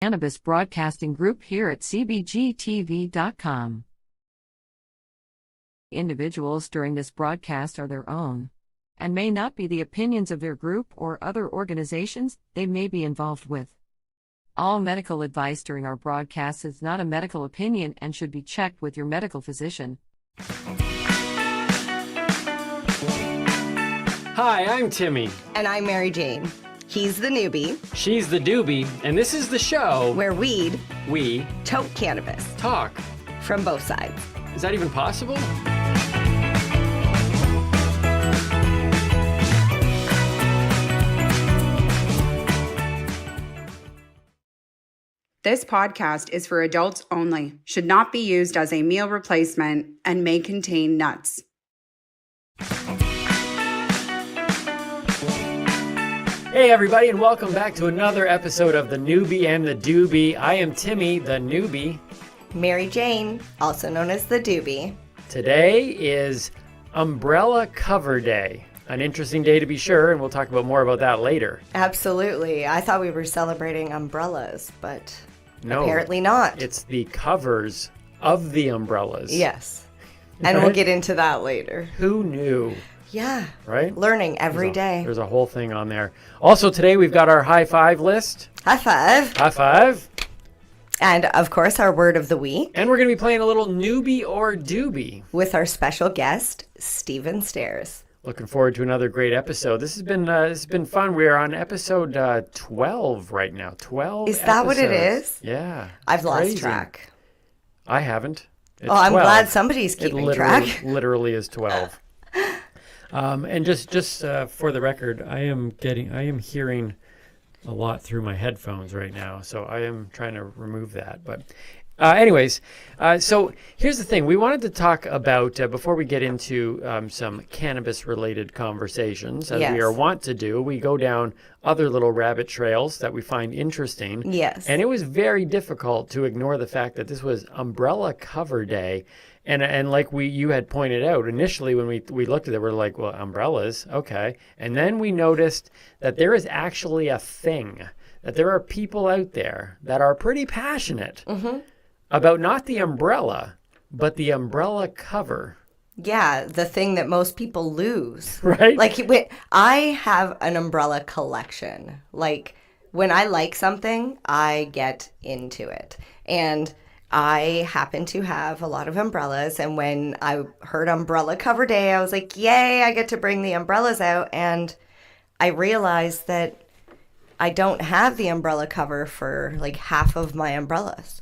Cannabis Broadcasting Group here at cbgtv.com. Individuals during this broadcast are their own and may not be the opinions of their group or other organizations they may be involved with. All medical advice during our broadcast is not a medical opinion and should be checked with your medical physician. Hi, I'm Timmy. And I'm Mary Jane. He's the newbie. She's the doobie, and this is the show where we tote cannabis talk from both sides. Is that even possible? This podcast is for adults only, should not be used as a meal replacement, and may contain nuts. Hey everybody, and welcome back to another episode of the Noobie and the Doobie. I am Timmy, the newbie. Mary Jane, also known as the doobie. Today is Umbrella Cover Day. An interesting day to be sure, and we'll talk about more about that later. Absolutely. I thought we were celebrating umbrellas, but no, apparently not. It's the covers of the umbrellas. Yes. And we'll get into that later. Who knew? Yeah. Right? Learning every day. There's a whole thing on there. Also today we've got our high five list. High five. High five. And of course our word of the week. And we're going to be playing a little Noobie or Doobie. With our special guest, Stephen Stairs. Looking forward to another great episode. This has been fun. We are on episode 12 right now. 12 Is that what it is? Yeah. I've lost track. I haven't. It's I'm 12. glad somebody's keeping track. Literally is 12. And just for the record, I am hearing a lot through my headphones right now, so I am trying to remove that. But anyways, so here's the thing. We wanted to talk about, before we get into some cannabis-related conversations, as we are wont to do, we go down other little rabbit trails that we find interesting. Yes. And it was very difficult to ignore the fact that this was Umbrella Cover Day. And like you had pointed out, initially when we looked at it, we're like, well, umbrellas, okay. And then we noticed that there is actually a thing, that there are people out there that are pretty passionate about not the umbrella, but the umbrella cover. Yeah, the thing that most people lose. Right? Like, I have an umbrella collection. Like, when I like something, I get into it. And I happen to have a lot of umbrellas, and when I heard Umbrella Cover Day, I was like, yay, I get to bring the umbrellas out, and I realized that I don't have the umbrella cover for like half of my umbrellas.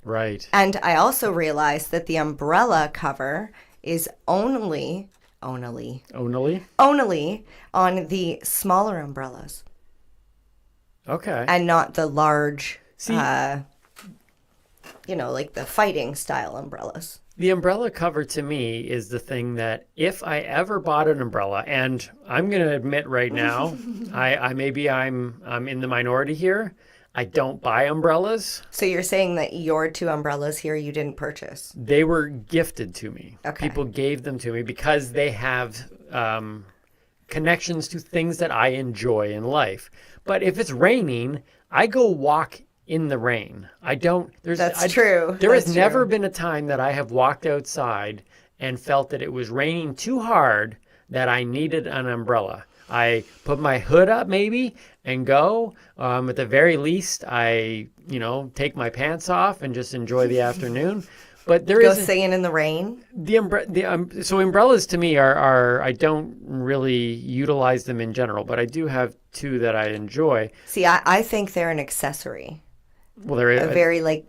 Right. And I also realized that the umbrella cover is only on the smaller umbrellas. Okay. And not the large, like the fighting style umbrellas. The umbrella cover to me is the thing that if I ever bought an umbrella, and I'm going to admit right now, I'm in the minority here. I don't buy umbrellas. So you're saying that your two umbrellas here you didn't purchase? They were gifted to me. Okay. People gave them to me because they have connections to things that I enjoy in life. But if it's raining, I go walk in the rain. That's true. There has never been a time that I have walked outside and felt that it was raining too hard that I needed an umbrella. I put my hood up maybe and go. At the very least, I take my pants off and just enjoy the afternoon. But there is singing in the rain. So umbrellas to me are I don't really utilize them in general, but I do have two that I enjoy. See, I think they're an accessory. Well, they're a very like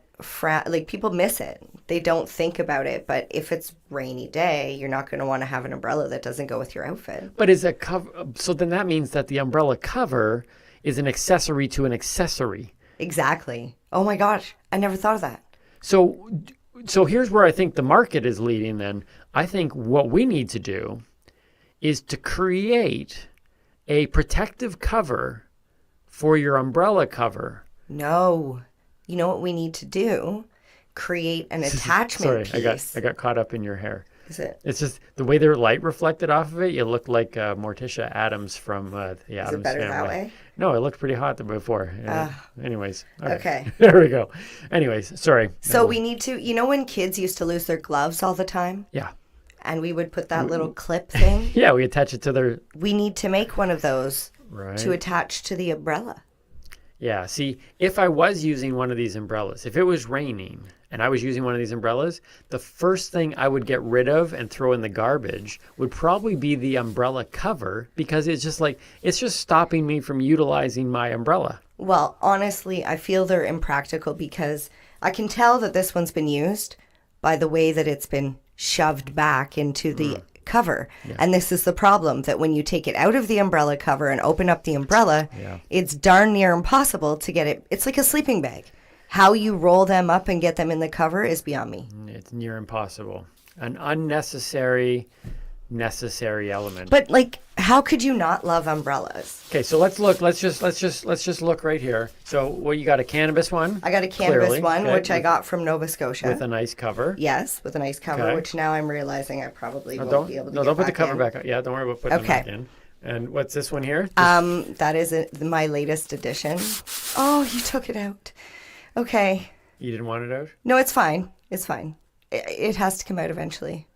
people miss it. They don't think about it. But if it's rainy day, you're not going to want to have an umbrella that doesn't go with your outfit. But is a cover? So then that means that the umbrella cover is an accessory to an accessory. Exactly. Oh my gosh, I never thought of that. So here's where I think the market is leading. Then I think what we need to do is to create a protective cover for your umbrella cover. No. You know what we need to do? Create an attachment piece. I got caught up in your hair. Is it? It's just the way their light reflected off of it. You look like Morticia Addams from the Addams Family. Is it better that way? No, it looked pretty hot before. Anyways. Okay. There we go. Anyways, sorry. So we need to, when kids used to lose their gloves all the time? Yeah. And we would put that little clip thing? Yeah, we attach it to their... We need to make one of those Right. to attach to the umbrella. Yeah, see, if I was using one of these umbrellas, if it was raining and I was using one of these umbrellas, the first thing I would get rid of and throw in the garbage would probably be the umbrella cover, because it's just stopping me from utilizing my umbrella. Well, honestly, I feel they're impractical because I can tell that this one's been used by the way that it's been shoved back into the cover. Yeah. And this is the problem, that when you take it out of the umbrella cover and open up the umbrella, it's darn near impossible to get it. It's like a sleeping bag. How you roll them up and get them in the cover is beyond me. It's near impossible. An necessary element. But how could you not love umbrellas? Okay, so let's look. Let's just look right here. So, you got a cannabis one? I got a cannabis one, okay, which I got from Nova Scotia. With a nice cover. Yes, with a nice cover, Okay. which now I'm realizing I probably won't be able to get don't put the back cover in. back on. Yeah, don't worry about putting it back in. And what's this one here? That is my latest edition. Oh, you took it out. Okay. You didn't want it out? No, it's fine. It's fine. It has to come out eventually.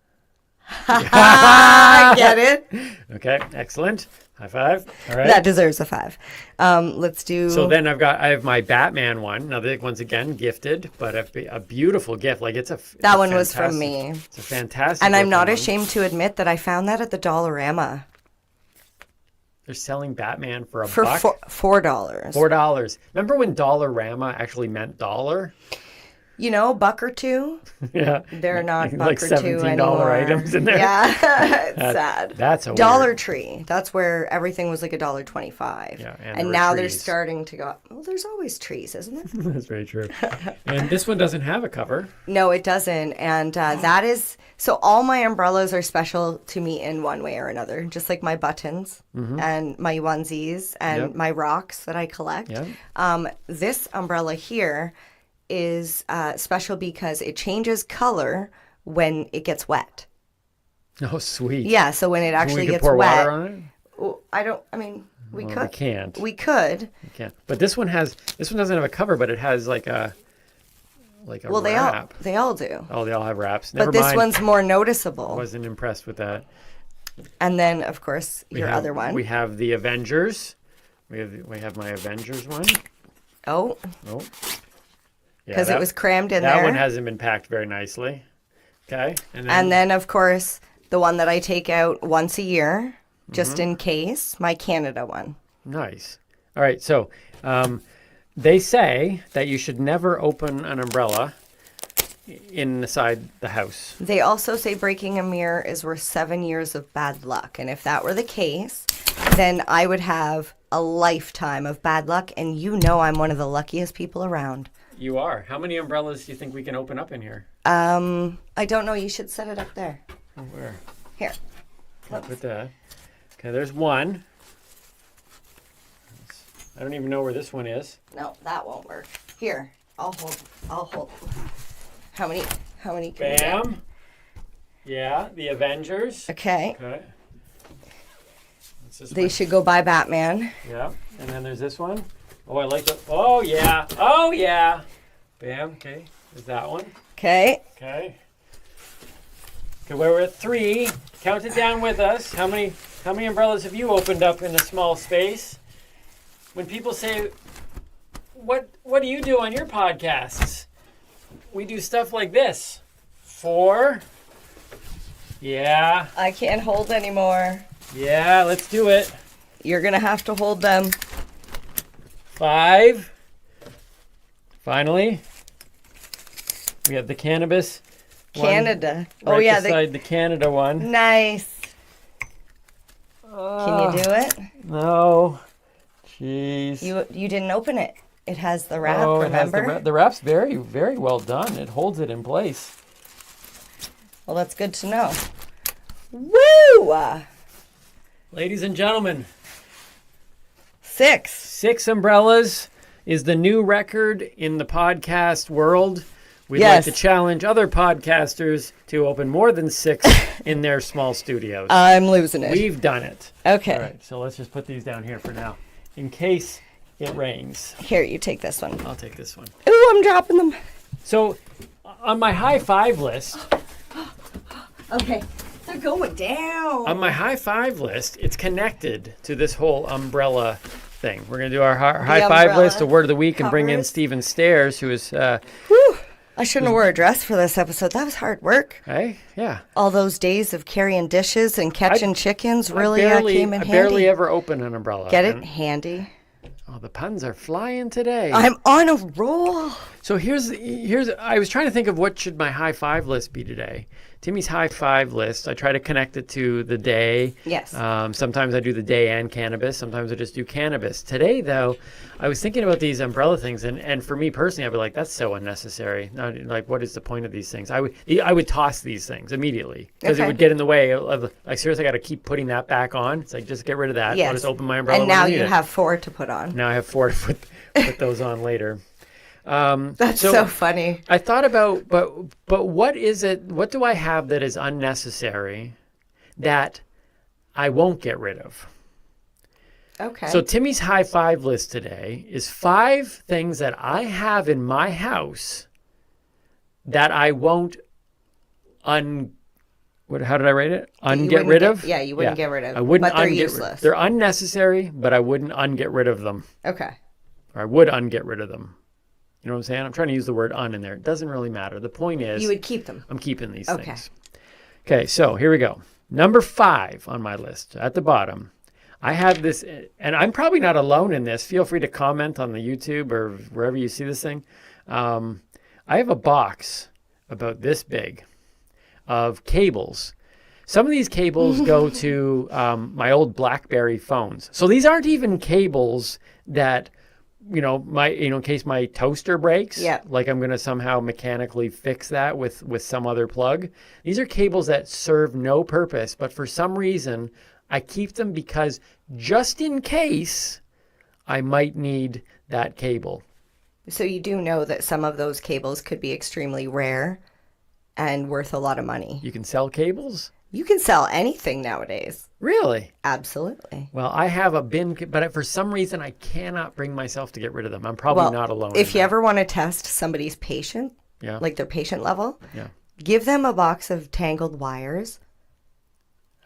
I get it. Okay, excellent. High five. All right. That deserves a 5. Let's do. So then I have my Batman one. Now, once again, gifted, but a beautiful gift. That one was from me. It's a fantastic. And I'm not one. ashamed to admit that I found that at the Dollarama. They're selling Batman for $1. $4. $4. Remember when Dollarama actually meant dollar? $1 or $2. Yeah. They're not $1 like or $2 $17 anymore. items in there. Yeah, it's sad. That's a Dollar weird. Tree. That's where everything was like $1.25. Yeah, and now they're starting to go. Well, there's always trees, isn't there? That's very true. And this one doesn't have a cover. No, it doesn't. And that is so. All my umbrellas are special to me in one way or another. Just like my buttons and my onesies and my rocks that I collect. Yep. This umbrella here is special because it changes color when it gets wet. Oh, sweet. Yeah, so when it actually we could gets pour wet. water on it? We could. We can't. We could. We can't. But this one doesn't have a cover, but it has like a wrap. They all do. Oh, they all have wraps. Never But this mind. one's more noticeable. Wasn't impressed with that. And then, of course, your other one. We have the Avengers. We have my Avengers one. Oh. Oh. Because it was crammed in there. That one hasn't been packed very nicely. Okay. And then, of course, the one that I take out once a year, just in case, my Canada one. Nice. All right. So they say that you should never open an umbrella inside the house. They also say breaking a mirror is worth 7 years of bad luck. And if that were the case, then I would have a lifetime of bad luck. And I'm one of the luckiest people around. You are. How many umbrellas do you think we can open up in here? I don't know. You should set it up there. Oh, where? Here. I'll put that. Okay, there's one. I don't even know where this one is. No, that won't work. Here, I'll hold. How many can you get? Bam. Yeah, the Avengers. Okay. Okay. What's this They one? should go buy Batman. Yeah, and then there's this one. Oh, I like the. Oh yeah. Oh yeah. Bam. Okay. There's that one. Okay. Okay. Okay, we're at 3. Count it down with us. How many umbrellas have you opened up in a small space? When people say, "What do you do on your podcasts?" We do stuff like this. 4. Yeah. I can't hold anymore. Yeah. Let's do it. You're gonna have to hold them. 5. Finally, we have the cannabis. Canada. Right yeah. beside the Canada one. Nice. Can you do it? No. Jeez. You didn't open it. It has the wrap. Oh, remember? it has the wrap's very, very well done. It holds it in place. Well, that's good to know. Woo! Ladies and gentlemen, 6. 6 umbrellas is the new record in the podcast world. We'd like to challenge other podcasters to open more than 6 in their small studios. I'm losing it. We've done it. Okay. All right, so let's just put these down here for now, in case it rains. Here, you take this one. I'll take this one. Ooh, I'm dropping them. So, on my high five list... Okay, they're going down. On my high five list, it's connected to this whole umbrella thing. We're going to do our high five list, a word of the week, and bring in Stephen Stairs, who is... Whew. I shouldn't have wore a dress for this episode. That was hard work. Hey, yeah. All those days of carrying dishes and catching chickens really came in handy. I barely ever open an umbrella. Get it? Handy. Oh, the puns are flying today. I'm on a roll. So here's. I was trying to think of what should my high five list be today. Timmy's high five list. I try to connect it to the day. Yes. Sometimes I do the day and cannabis. Sometimes I just do cannabis. Today, though, I was thinking about these umbrella things, and for me personally, I'd be like, that's so unnecessary. Like, what is the point of these things? I would toss these things immediately because it would get in the way of. I seriously got to keep putting that back on. It's like, just get rid of that. Yes. I'll just open my umbrella. And now you have 4 to put on. Now I have 4 to put those on later. That's so funny. I thought about, but what is it? What do I have that is unnecessary that I won't get rid of? Okay. So Timmy's high five list today is 5 things that I have in my house that I won't how did I rate it? Get rid of? Yeah, you wouldn't get rid of. I wouldn't. But they're useless. They're unnecessary, but I wouldn't get rid of them. Okay. Or I would get rid of them. You know what I'm saying? I'm trying to use the word in there. It doesn't really matter. The point is... You would keep them. I'm keeping these things. Okay, so here we go. Number 5 on my list, at the bottom. I have this, and I'm probably not alone in this. Feel free to comment on the YouTube or wherever you see this thing. I have a box about this big of cables. Some of these cables go to my old BlackBerry phones. So these aren't even cables that... in case my toaster breaks, like I'm going to somehow mechanically fix that with some other plug. These are cables that serve no purpose, but for some reason, I keep them because just in case I might need that cable. So you do know that some of those cables could be extremely rare and worth a lot of money. You can sell cables? You can sell anything nowadays. Really? Absolutely. Well, I have a bin, but for some reason, I cannot bring myself to get rid of them. I'm probably not alone. If you ever want to test somebody's patient, like their patient level, give them a box of tangled wires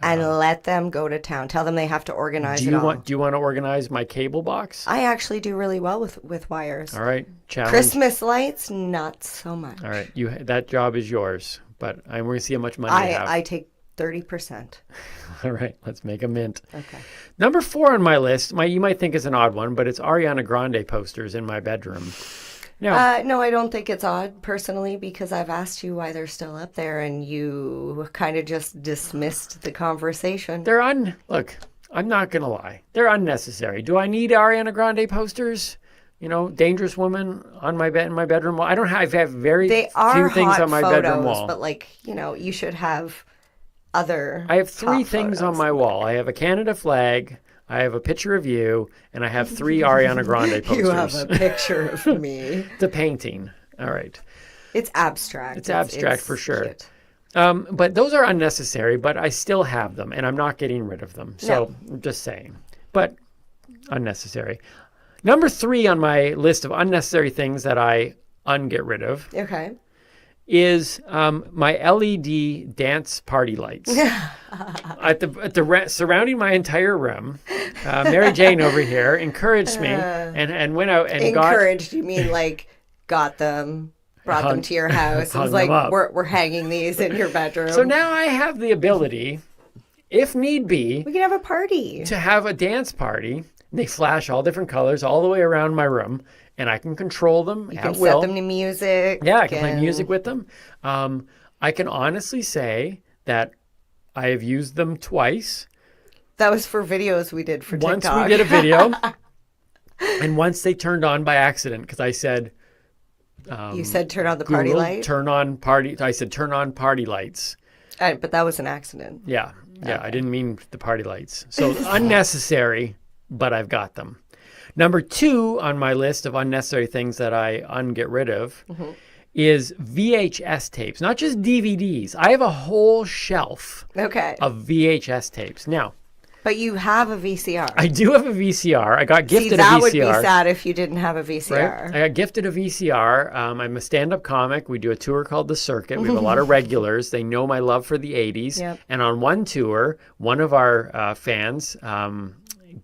and let them go to town. Tell them they have to organize it all. Do you want to organize my cable box? I actually do really well with wires. All right. Challenge. Christmas lights, not so much. All right. That job is yours, but I'm going to see how much money you have. I take 30%. All right, let's make a mint. Okay. Number 4 on my list, you might think is an odd one, but it's Ariana Grande posters in my bedroom. Now, no, I don't think it's odd personally because I've asked you why they're still up there and you kind of just dismissed the conversation. Look, I'm not going to lie. They're unnecessary. Do I need Ariana Grande posters? Dangerous Woman on my bed in my bedroom wall. I have very few things on my bedroom wall. But you should have other. I have 3 things on my wall. I have a Canada flag, I have a picture of you, and I have 3 Ariana Grande posters. You have a picture of me. It's a painting. All right. It's abstract. It's abstract for sure. Cute. But those are unnecessary, but I still have them, and I'm not getting rid of them. So I'm just saying. But unnecessary. Number 3 on my list of unnecessary things that I get rid of. Okay. Is my LED dance party lights surrounding my entire room. Mary Jane over here encouraged me and went out and encouraged. You mean got them, brought them to your house? It was like we're hanging these in your bedroom. So now I have the ability, if need be, we can have a party. To have a dance party. They flash all different colors all the way around my room. And I can control them at will. You can set them to music. Yeah, I can play music with them. I can honestly say that I have used them twice. That was for videos we did for TikTok. Once we did a video, and once they turned on by accident because I said... you said turn on the party light? I said turn on party lights. But that was an accident. Yeah, okay. I didn't mean the party lights. So unnecessary, but I've got them. Number 2 on my list of unnecessary things that I get rid of is VHS tapes, not just DVDs. I have a whole shelf Okay. of VHS tapes. Now, But you have a VCR. I do have a VCR. I got gifted See, a that VCR. would be sad if you didn't have a VCR. Right? I got gifted a VCR. I'm a stand-up comic. We do a tour called The Circuit. We have a lot of regulars. They know my love for the 80s. Yep. And on one tour, one of our fans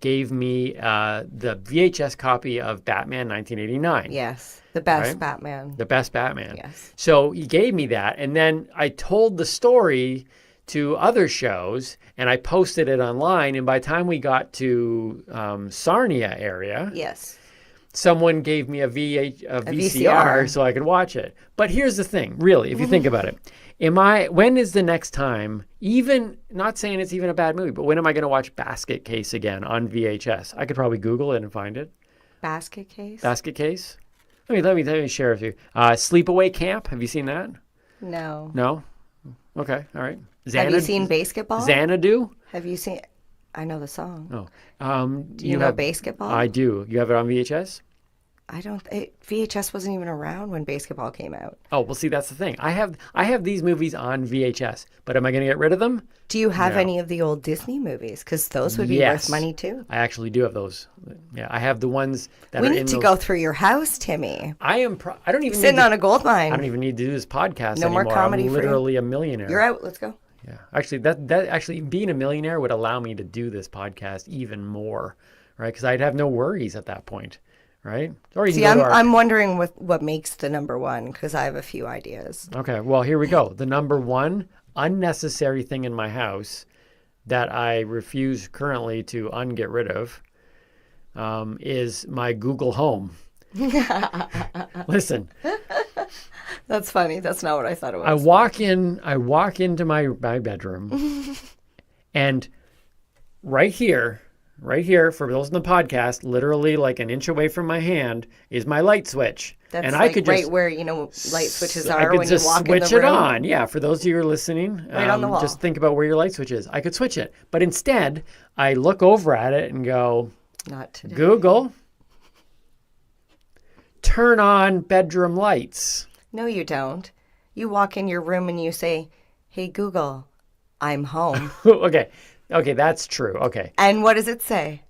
gave me the VHS copy of Batman 1989. Yes. The best Right? Batman. The best Batman. Yes. So he gave me that. And then I told the story to other shows and I posted it online. And by the time we got to Sarnia area, Yes. someone gave me a VCR VCR. so I could watch it. But here's the thing, really, if you think about it. When is the next time, even, not saying it's even a bad movie, but when am I going to watch Basket Case again on VHS? I could probably Google it and find it. Basket Case? Basket Case? Let me share with you. Sleepaway Camp, have you seen that? No. No? Okay, all right. Have you seen Basketball? Xanadu? Have you seen... I know the song. Oh. Do you know Basketball? I do. You have it on VHS? I don't... VHS wasn't even around when Basketball came out. Oh, well, see, that's the thing. I have these movies on VHS, but am I going to get rid of them? Do you have No. any of the old Disney movies? Because those would be Yes. worth money too. I actually do have those. Yeah, I have the ones that We are need in to those. go through your house, Timmy. I don't even Sitting need on a gold mine. I don't even need to do this podcast No more anymore. comedy I'm for you. literally a millionaire. You're out. Let's go. Yeah, actually, that actually being a millionaire would allow me to do this podcast even more, right? Because I'd have no worries at that point, right? Or you See, can go to our- I'm wondering what makes the number one, because I have a few ideas. Okay, well, here we go. The number one unnecessary thing in my house that I refuse currently to get rid of is my Google Home. Listen, That's funny. That's not what I thought it was. I walk into my bedroom and right here, for those in the podcast, literally like an inch away from my hand is my light switch. That's and like I could right just where, light switches I are could when you just walk in switch the it room. on. Yeah, for those of you who are listening, Right on the wall. just think about where your light switch is. I could switch it. But instead, I look over at it and go, Not today. Google, turn on bedroom lights. No, you don't. You walk in your room and you say, "Hey, Google, I'm home." Okay, that's true. Okay. And what does it say?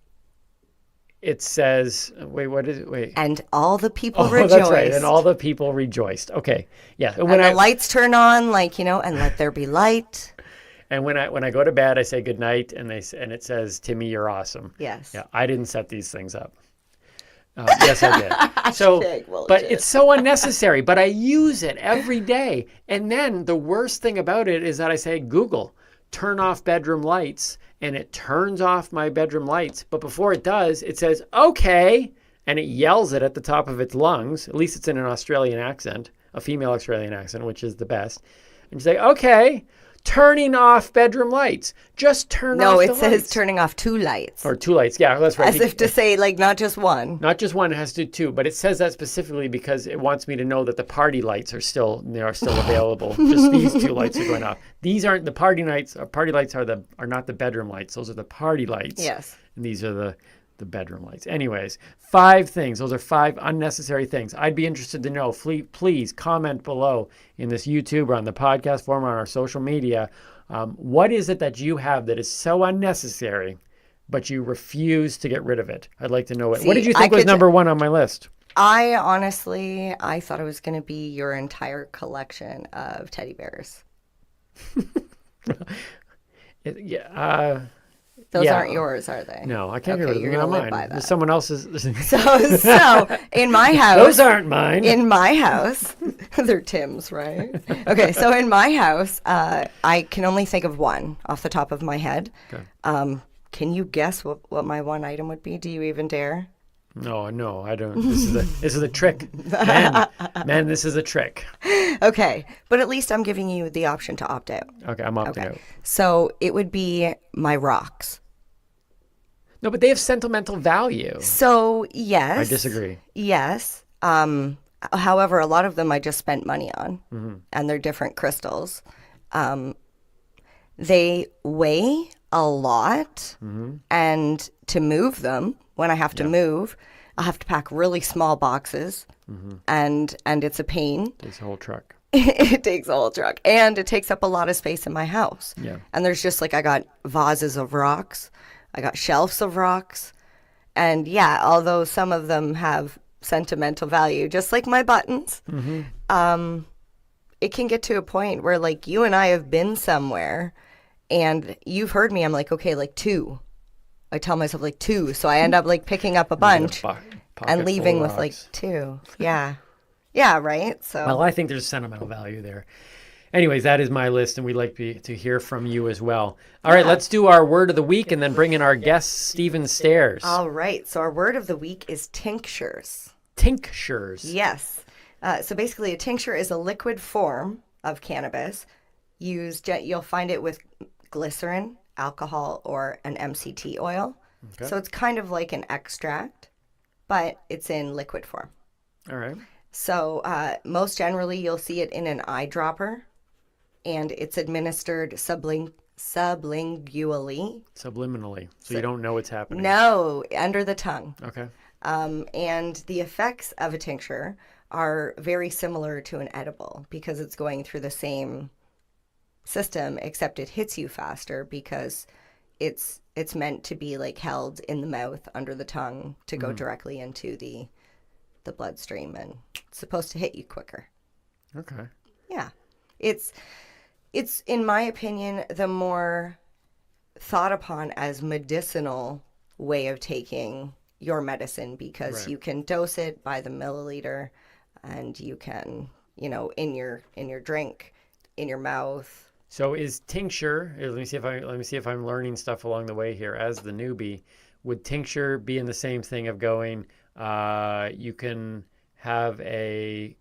It says, what is it? Wait. And all the people Oh, rejoiced. that's right. And all the people rejoiced. Okay. Yeah. And the lights turn on, and let there be light. And when I go to bed, I say good night, and it says, Timmy, you're awesome. Yes. Yeah, I didn't set these things up. Yes, I did. So, Bullshit. but it's so unnecessary. But I use it every day. And then the worst thing about it is that I say, Google, turn off bedroom lights, and it turns off my bedroom lights. But before it does, it says, okay, and it yells it at the top of its lungs. At least it's in an Australian accent, a female Australian accent, which is the best. And you say, okay, turning off bedroom lights. Just turn off No, the it says lights. turning off 2 lights. Or 2 lights. Yeah, that's right. As if to say, not just one. Not just one, it has to do 2, but it says that specifically because it wants me to know that the party lights are still available. Just these 2 lights are going off. These aren't the party lights. Party lights are not the bedroom lights. Those are the party lights. Yes. And these are the bedroom lights. Anyways, 5 things. Those are 5 unnecessary things. I'd be interested to know. Please comment below in this YouTube or on the podcast form or on our social media. What is it that you have that is so unnecessary, but you refuse to get rid of it? I'd like to know it. See, What did you think was number 1 on my list? I thought it was going to be your entire collection of teddy bears. Those Yeah. aren't yours, are they? No, I can't get Okay, rid of you're them. gonna They're live not by mine. that. Someone else's. So in my house, Those aren't mine. in my house, they're Tim's, right? Okay, so in my house, I can only think of one off the top of my head. Okay. Can you guess what my one item would be? Do you even dare? No, I don't. This is a trick, man. This is a trick. Okay, but at least I'm giving you the option to opt out. Okay, I'm opting out. So it would be my rocks. No, but they have sentimental value. So yes, I disagree. Yes. However, a lot of them I just spent money on, and they're different crystals. They weigh a lot, and to move them when I have to move, I'll have to pack really small boxes, and it's a pain. This whole truck. It takes a whole truck, and it takes up a lot of space in my house. Yeah. And there's just like, I got vases of rocks, I got shelves of rocks, and yeah, although some of them have sentimental value, just like my buttons, it can get to a point where like you and I have been somewhere, and you've heard me, I'm like, okay, like 2. I tell myself like 2, so I end up like picking up a bunch and leaving with like 2. Yeah. Yeah, right? So Well, I think there's sentimental value there. Anyways, that is my list, and we'd like to hear from you as well. All right, let's do our word of the week and then bring in our guest, Stephen Stairs. All right, so our word of the week is tinctures. Tinctures. Yes. So basically, a tincture is a liquid form of cannabis. You'll find it with glycerin, alcohol, or an MCT oil. Okay. So it's kind of like an extract, but it's in liquid form. All right. So most generally, you'll see it in an eyedropper, and it's administered sublingually. Subliminally. So you don't know what's happening. No, under the tongue. Okay. And the effects of a tincture are very similar to an edible because it's going through the same system, except it hits you faster because it's meant to be like held in the mouth under the tongue to go directly into the bloodstream, and it's supposed to hit you quicker. Okay. Yeah. It's in my opinion the more thought upon as medicinal way of taking your medicine because you can dose it by the milliliter, and you can, in your drink, in your mouth. So is tincture, let me see if I'm learning stuff along the way here as the newbie. Would tincture be in the same thing of going, you can have a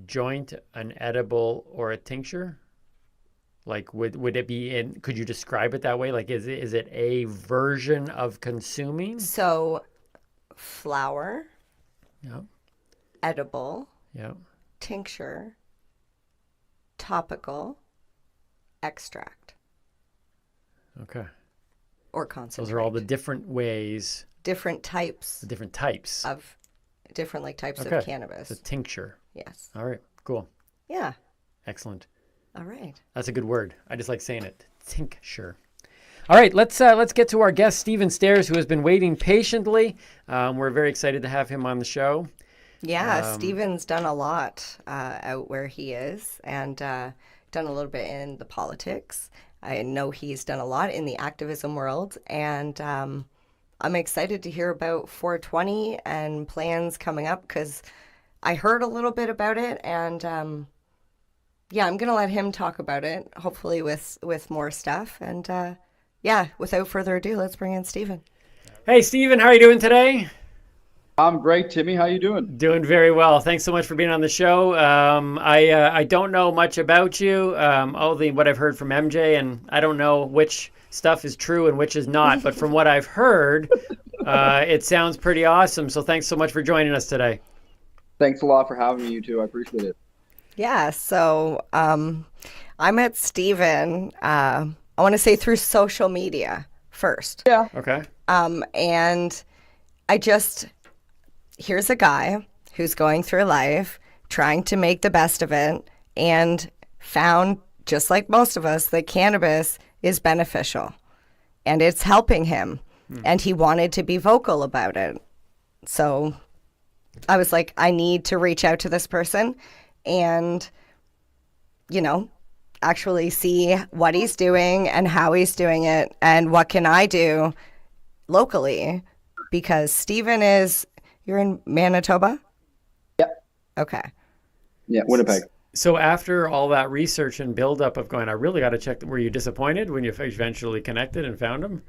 joint, an edible, or a tincture? Like, would it be in, could you describe it that way? Like, is it a version of consuming? So, flower, edible, tincture, topical, extract. Okay. Or concentrate. Those are all the different ways. Different types. The different types. Of different types of cannabis. It's a tincture. Yes. All right. Cool. Yeah. Excellent. All right. That's a good word. I just like saying it. Tincture. All right. Let's get to our guest, Stephen Stairs, who has been waiting patiently. We're very excited to have him on the show. Yeah. Stephen's done a lot out where he is, and done a little bit in the politics. I know he's done a lot in the activism world, and I'm excited to hear about 420 and plans coming up because I heard a little bit about it, and I'm going to let him talk about it, hopefully with more stuff. And without further ado, let's bring in Stephen. Hey, Stephen, how are you doing today? I'm great, Timmy. How you doing? Doing very well. Thanks so much for being on the show. I don't know much about you, only what I've heard from MJ, and I don't know which stuff is true and which is not. But from what I've heard, it sounds pretty awesome. So thanks so much for joining us today. Thanks a lot for having me, you two. I appreciate it. Yeah, so I met Stephen, I want to say through social media first. Yeah. Okay. And here's a guy who's going through life, trying to make the best of it, and found, just like most of us, that cannabis is beneficial and it's helping him. And he wanted to be vocal about it. So I was like, I need to reach out to this person and, actually see what he's doing and how he's doing it and what can I do locally, because Stephen you're in Manitoba? Yep. Okay. Yeah, Winnipeg. So after all that research and buildup of going, I really got to check, were you disappointed when you eventually connected and found him?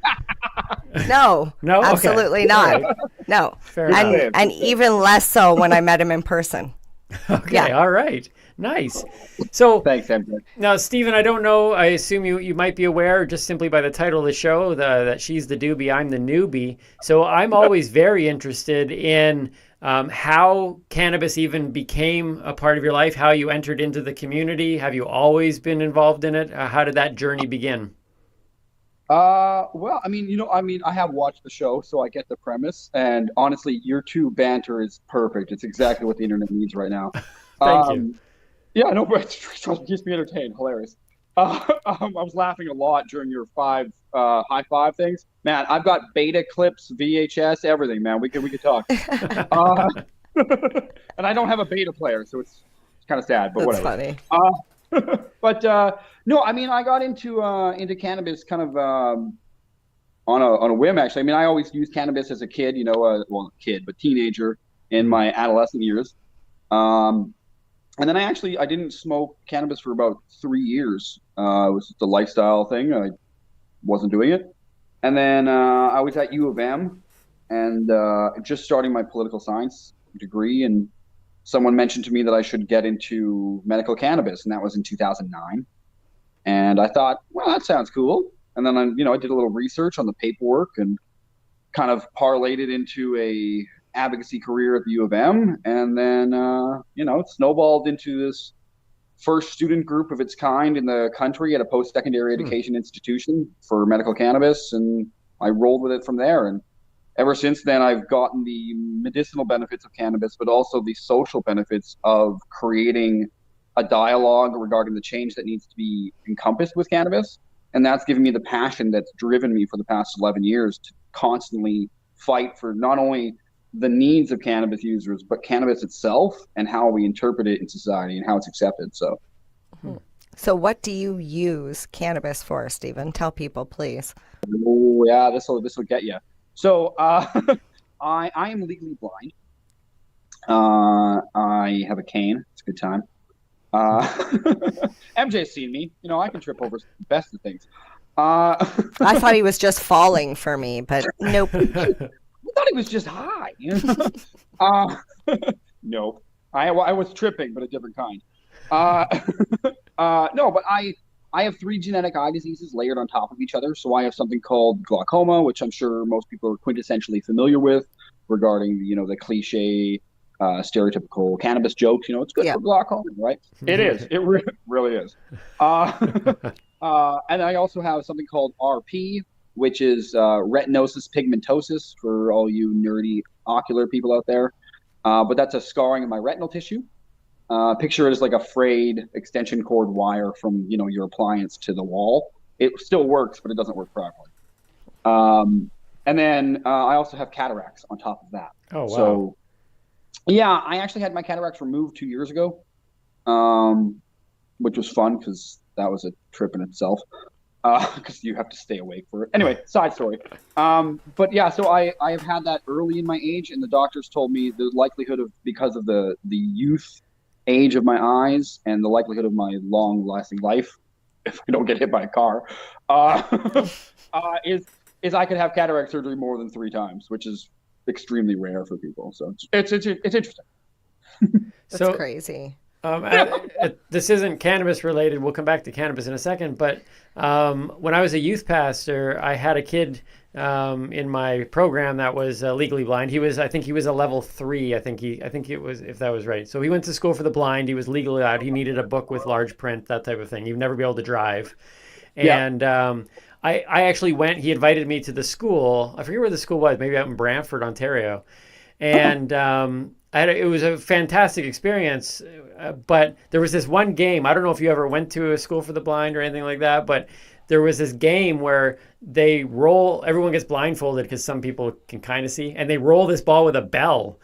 No. No? Okay. Absolutely not. Right. No. Fair enough. And even less so when I met him in person. Okay. Yeah. All right. Nice. So Thanks, MJ. now, Stephen, I don't know. I assume you might be aware just simply by the title of the show that she's the doobie, I'm the newbie. So I'm always very interested in how cannabis even became a part of your life, how you entered into the community. Have you always been involved in it? How did that journey begin? Well, I have watched the show, so I get the premise. And honestly, your two banter is perfect. It's exactly what the internet needs right now. Thank you. Yeah, no, but it keeps me entertained. Hilarious. I was laughing a lot during your five high five things. Man, I've got beta clips, VHS, everything. Man, we could talk. Uh, and I don't have a beta player, so it's kind of sad, but That's whatever. funny. But no, I got into cannabis kind of on a whim, actually. I mean, I always used cannabis as a kid, well, kid, but teenager in my adolescent years. Um, and then I didn't smoke cannabis for about 3 years. It was just a lifestyle thing. I wasn't doing it. And then I was at U of M and just starting my political science degree. And someone mentioned to me that I should get into medical cannabis. And that was in 2009. And I thought, well, that sounds cool. And then I did a little research on the paperwork and kind of parlayed it into a advocacy career at the U of M. And then, it snowballed into this first student group of its kind in the country at a post-secondary education institution for medical cannabis. And I rolled with it from there. And ever since then, I've gotten the medicinal benefits of cannabis, but also the social benefits of creating a dialogue regarding the change that needs to be encompassed with cannabis. And that's given me the passion that's driven me for the past 11 years to constantly fight for not only the needs of cannabis users, but cannabis itself and how we interpret it in society and how it's accepted. So, So what do you use cannabis for, Stephen? Tell people, please. oh yeah, this will get you. So, I am legally blind. I have a cane. It's a good time. MJ's seen me. I can trip over the best of things. I thought he was just falling for me, but nope. I thought he was just high. uh, nope. I was tripping, but a different kind. No, but I have three genetic eye diseases layered on top of each other. So I have something called glaucoma, which I'm sure most people are quintessentially familiar with regarding, the cliche, stereotypical cannabis jokes. It's good for glaucoma, right? It is. It really is. And I also have something called RP, which is retinosis pigmentosus for all you nerdy ocular people out there. But that's a scarring of my retinal tissue. Picture it as like a frayed extension cord wire from, your appliance to the wall. It still works, but it doesn't work properly. And then I also have cataracts on top of that. Oh, wow. So, yeah, I actually had my cataracts removed 2 years ago, which was fun because that was a trip in itself. Because you have to stay awake for it. Anyway, side story. But yeah, so I have had that early in my age, and the doctors told me the likelihood of, because of the youth age of my eyes and the likelihood of my long-lasting life, if I don't get hit by a car, is I could have cataract surgery more than 3 times, which is extremely rare for people. So it's interesting. That's crazy. This isn't cannabis related. We'll come back to cannabis in a second. But when I was a youth pastor, I had a kid in my program that was legally blind. I think he was a level 3. I think it was, if that was right. So he went to school for the blind. He was legally out. He needed a book with large print, that type of thing. You'd never be able to drive. And I actually went. He invited me to the school. I forget where the school was. Maybe out in Brantford, Ontario. And it was a fantastic experience, but there was this one game. I don't know if you ever went to a school for the blind or anything like that, but there was this game where everyone gets blindfolded because some people can kind of see, and they roll this ball with a bell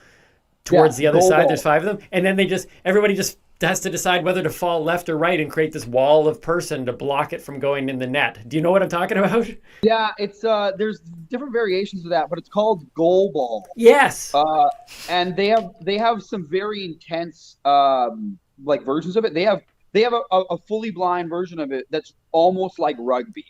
towards the other side. Ball. There's 5 of them. And then everybody just has to decide whether to fall left or right and create this wall of person to block it from going in the net. Do you know what I'm talking about? Yeah, it's there's different variations of that, but it's called goal ball. Yes. And they have some very intense versions of it. They have a fully blind version of it that's almost like rugby.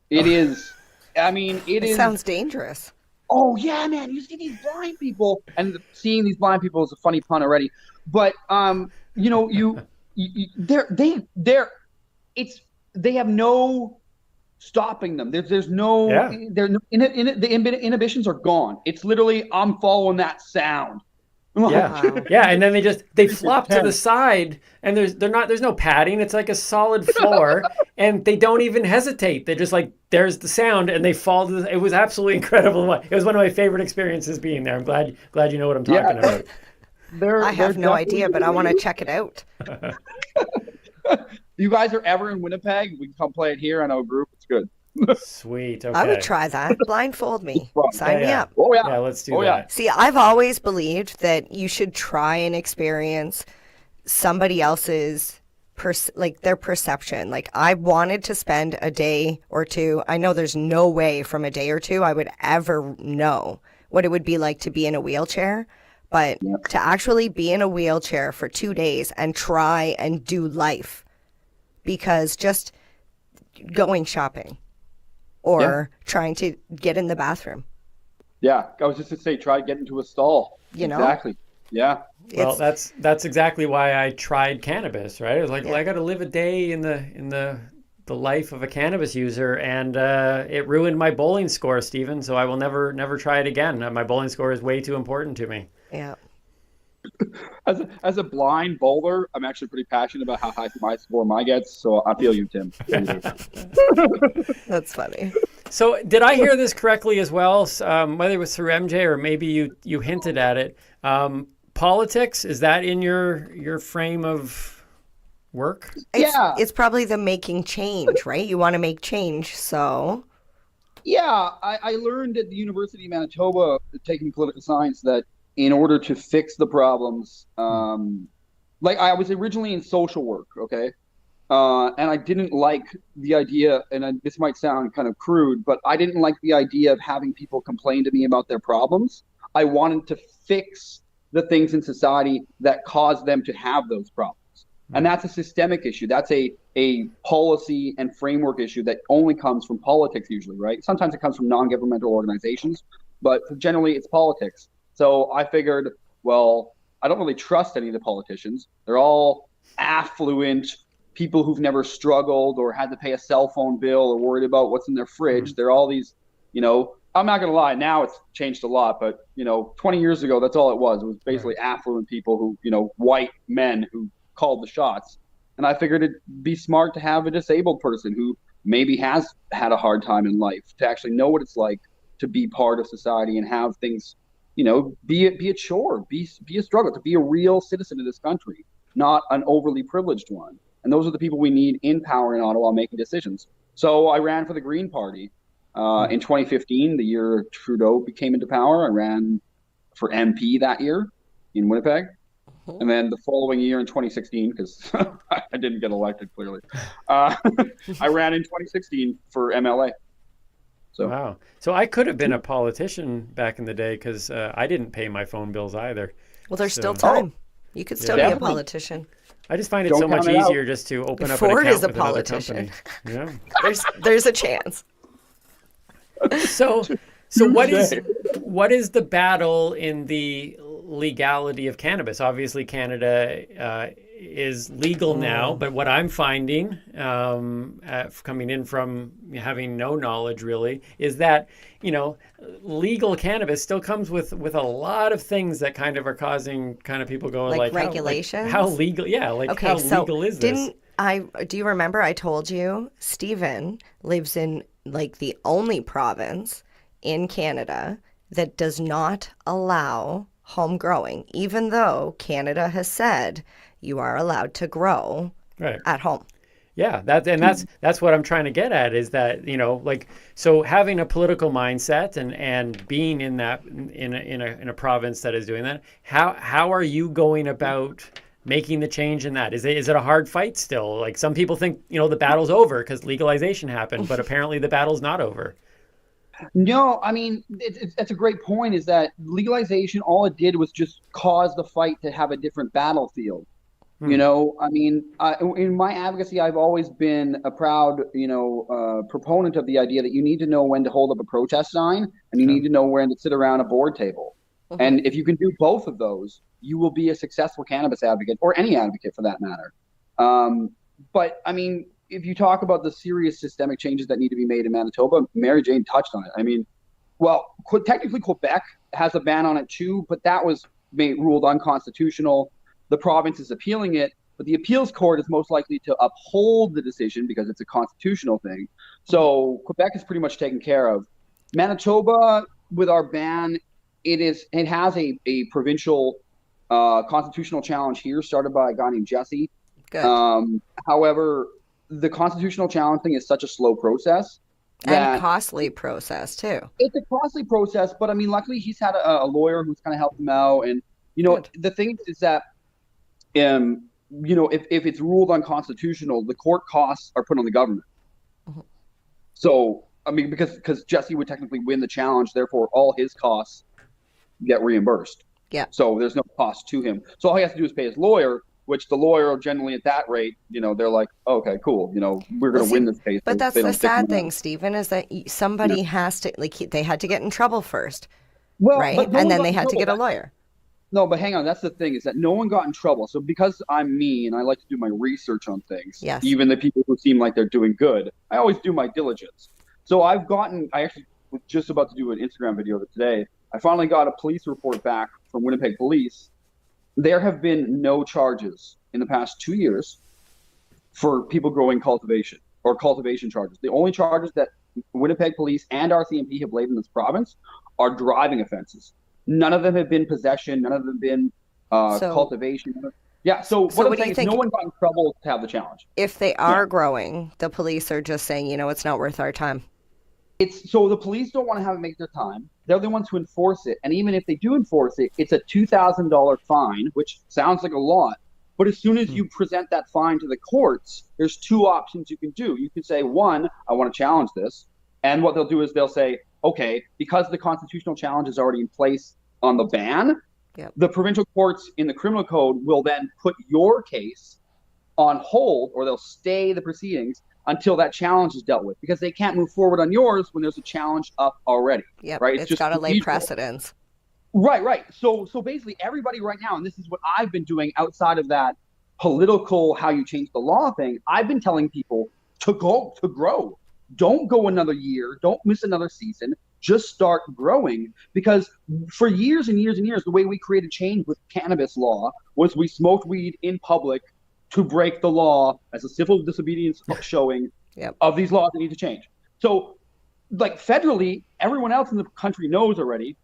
It is. I mean, it sounds dangerous. Oh yeah, man! You see these blind people, and seeing these blind people is a funny pun already. But they have no stopping them. There's no, the inhibitions are gone. It's literally, I'm following that sound. Yeah, yeah, and then they flop to the side, and there's no padding. It's like a solid floor, and they don't even hesitate. They're just like, there's the sound, and they fall to it was absolutely incredible. It was one of my favorite experiences being there. I'm glad you know what I'm talking about. I have no idea, but I want to check it out. You guys are ever in Winnipeg? We can come play it here. I know a group. It's good. Sweet. Okay. I would try that. Blindfold me. Sign me up. Oh yeah. Yeah, let's do that. See, I've always believed that you should try and experience somebody else's their perception. Like, I wanted to spend a day or two. I know there's no way from a day or two I would ever know what it would be like to be in a wheelchair, but to actually be in a wheelchair for 2 days and try and do life, because just going shopping or trying to get in the bathroom. Yeah, I was just to say, try to get into a stall. You know? Exactly. Yeah. Well, that's exactly why I tried cannabis, right? It was like, well, I got to live a day in the life of a cannabis user, and it ruined my bowling score, Stephen. So I will never try it again. My bowling score is way too important to me. Yeah. As a blind bowler, I'm actually pretty passionate about how high my score gets. So I feel you, Tim. That's funny. So did I hear this correctly as well? Whether it was through MJ or maybe you hinted at it. Politics, is that in your frame of work? It's probably the making change, right? You want to make change, so. Yeah, I learned at the University of Manitoba, taking political science, that in order to fix the problems, like I was originally in social work, okay? And I didn't like the idea, and this might sound kind of crude, but I didn't like the idea of having people complain to me about their problems. I wanted to fix the things in society that cause them to have those problems. And that's a systemic issue. That's a policy and framework issue that only comes from politics usually, right? Sometimes it comes from non-governmental organizations, but generally it's politics. So I figured, well, I don't really trust any of the politicians. They're all affluent people who've never struggled or had to pay a cell phone bill or worried about what's in their fridge. They're all these, I'm not going to lie, now it's changed a lot, but 20 years ago, that's all it was. It was basically affluent people who, white men who called the shots. And I figured it'd be smart to have a disabled person who maybe has had a hard time in life to actually know what it's like to be part of society and have things, be a chore, be a struggle, to be a real citizen of this country, not an overly privileged one. And those are the people we need in power in Ottawa making decisions. So I ran for the Green Party. In 2015, the year Trudeau came into power, I ran for MP that year in Winnipeg. And then the following year in 2016, because I didn't get elected, clearly, I ran in 2016 for MLA. So. Wow. So I could have been a politician back in the day, because I didn't pay my phone bills either. Well, there's still time. You could still be a politician. I just find it so much easier just to open up an account with another company. Yeah. There's a chance. So what is the battle in the legality of cannabis? Obviously, Canada is legal now, but what I'm finding, coming in from having no knowledge really, is that legal cannabis still comes with a lot of things that kind of are causing kind of people going like regulations. How legal? Yeah, okay, how legal is this? Do you remember I told you Stephen lives in the only province in Canada that does not allow home growing, even though Canada has said you are allowed to grow at home. Yeah, that's what I'm trying to get at, is that, so having a political mindset and being in that in a province that is doing that, how are you going about making the change in that? Is it a hard fight still? Like, some people think, the battle's over because legalization happened, but apparently the battle's not over. No, I mean, that's a great point, is that legalization, all it did was just cause the fight to have a different battlefield. I mean, in my advocacy, I've always been a proud, proponent of the idea that you need to know when to hold up a protest sign and you need to know when to sit around a board table. And if you can do both of those, you will be a successful cannabis advocate, or any advocate for that matter. But I mean, if you talk about the serious systemic changes that need to be made in Manitoba, Mary Jane touched on it. I mean, well, technically Quebec has a ban on it too, but that was ruled unconstitutional. The province is appealing it, but the appeals court is most likely to uphold the decision because it's a constitutional thing. So Quebec is pretty much taken care of. Manitoba, with our ban, it has a provincial constitutional challenge here started by a guy named Jesse. Good. However, the constitutional challenge thing is such a slow process. And costly process too. It's a costly process, but I mean, luckily he's had a lawyer who's kind of helped him out. And, you know, the thing is that, you know, if it's ruled unconstitutional, the court costs are put on the government. So, I mean, because Jesse would technically win the challenge, therefore all his costs get reimbursed. Yeah. So there's no cost to him. So all he has to do is pay his lawyer, which the lawyer generally at that rate, you know, they're like, okay, cool, you know, we're going to win this case. But that's the sad thing, Stephen, is that somebody has to, like, they had to get in trouble first, right? And then they had to get a lawyer. No, but hang on. That's the thing, is that no one got in trouble. So because I'm me and I like to do my research on things, even the people who seem like they're doing good, I always do my diligence. So I actually was just about to do an Instagram video today. I finally got a police report back from Winnipeg Police. There have been no charges in the past 2 years for people growing cultivation or cultivation charges. The only charges that Winnipeg Police and RCMP have laid in this province are driving offenses. None of them have been possession. None of them have been cultivation. Yeah. So what I'm saying is no one got in trouble to have the challenge. If they are growing, the police are just saying, you know, it's not worth our time. So the police don't want to have it make their time. They're the ones who enforce it. And even if they do enforce it, it's a $2,000 fine, which sounds like a lot. But as soon as you present that fine to the courts, there's two options you can do. You can say, one, I want to challenge this. And what they'll do is they'll say, okay, because the constitutional challenge is already in place on the ban, the provincial courts in the criminal code will then put your case on hold, or they'll stay the proceedings until that challenge is dealt with, because they can't move forward on yours when there's a challenge up already. Right? It's got to lay precedence. Right. So basically everybody right now, and this is what I've been doing outside of that political how you change the law thing, I've been telling people to grow. Don't go another year. Don't miss another season. Just start growing, because for years and years and years, the way we created change with cannabis law was we smoked weed in public to break the law as a civil disobedience showing of these laws that need to change. So, like, federally, everyone else in the country knows already,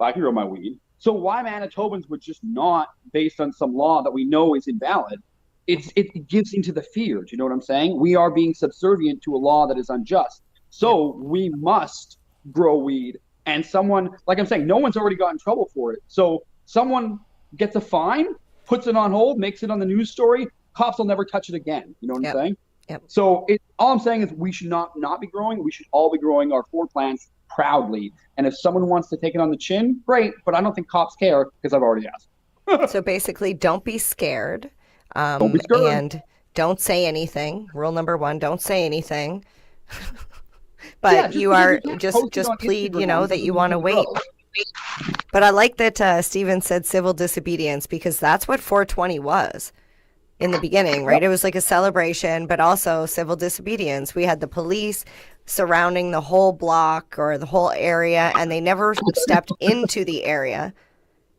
I can grow my weed. So why Manitobans would just not, based on some law that we know is invalid, it gives into the fear. Do you know what I'm saying? We are being subservient to a law that is unjust. So we must grow weed. And someone, like I'm saying, no one's already got in trouble for it. So someone gets a fine, puts it on hold, makes it on the news story, cops will never touch it again. You know what I'm saying? So all I'm saying is we should not be growing. We should all be growing our 4 plants proudly. And if someone wants to take it on the chin, great. But I don't think cops care, because I've already asked. So basically, don't be scared. Don't be scared. And don't say anything. Rule number 1, don't say anything. But you are just plead, you know, that you want to wait. But I like that Stephen said civil disobedience, because that's what 420 was in the beginning, right? It was like a celebration, but also civil disobedience. We had the police surrounding the whole block or the whole area, and they never stepped into the area.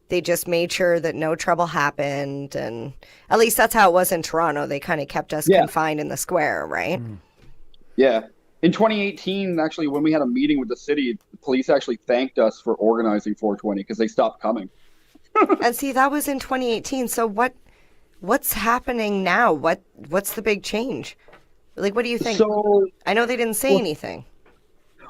They just made sure that no trouble happened. And at least that's how it was in Toronto. They kind of kept us confined in the square, right? Yeah. In 2018, actually, when we had a meeting with the city, the police actually thanked us for organizing 420 because they stopped coming. And see, that was in 2018. So what's happening now? What's the big change? Like, what do you think? So, I know they didn't say anything.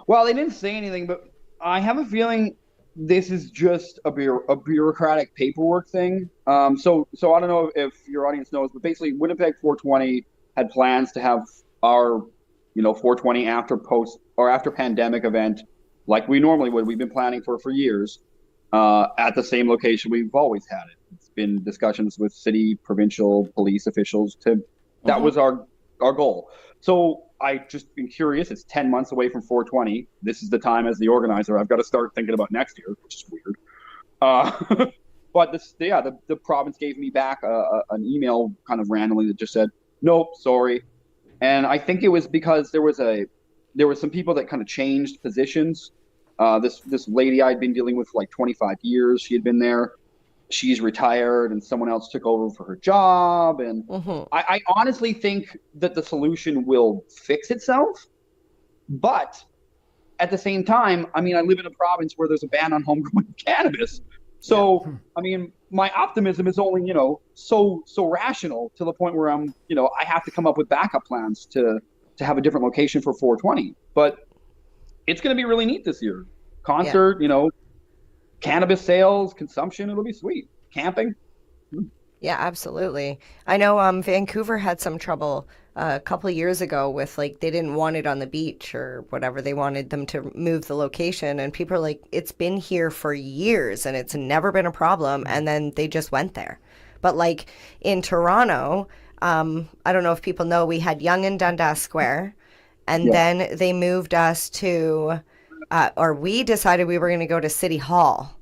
Well, they didn't say anything, but I have a feeling this is just a bureaucratic paperwork thing. So I don't know if your audience knows, but basically Winnipeg 420 had plans to have our, 420 after pandemic event like we normally would. We've been planning for years at the same location we've always had it. It's been discussions with city, provincial, police officials that was our goal. So I just been curious. It's 10 months away from 420. This is the time as the organizer I've got to start thinking about next year, which is weird. But the province gave me back an email kind of randomly that just said, nope, sorry. And I think it was because there was some people that kind of changed positions. This lady I'd been dealing with for like 25 years, she had been there. she's retired and someone else took over for her job. And I honestly think that the solution will fix itself. But at the same time, I mean, I live in a province where there's a ban on homegrown cannabis. So, I mean, my optimism is only, so rational to the point where I'm, I have to come up with backup plans to have a different location for 420. But it's going to be really neat this year. Concert, cannabis sales, consumption, it'll be sweet. Camping. Yeah, absolutely. I know Vancouver had some trouble a couple of years ago with they didn't want it on the beach or whatever. They wanted them to move the location, and people are like, it's been here for years and it's never been a problem. And then they just went there. But in Toronto, I don't know if people know, we had Yonge and Dundas Square, and then they moved us to, or we decided we were going to go to City Hall.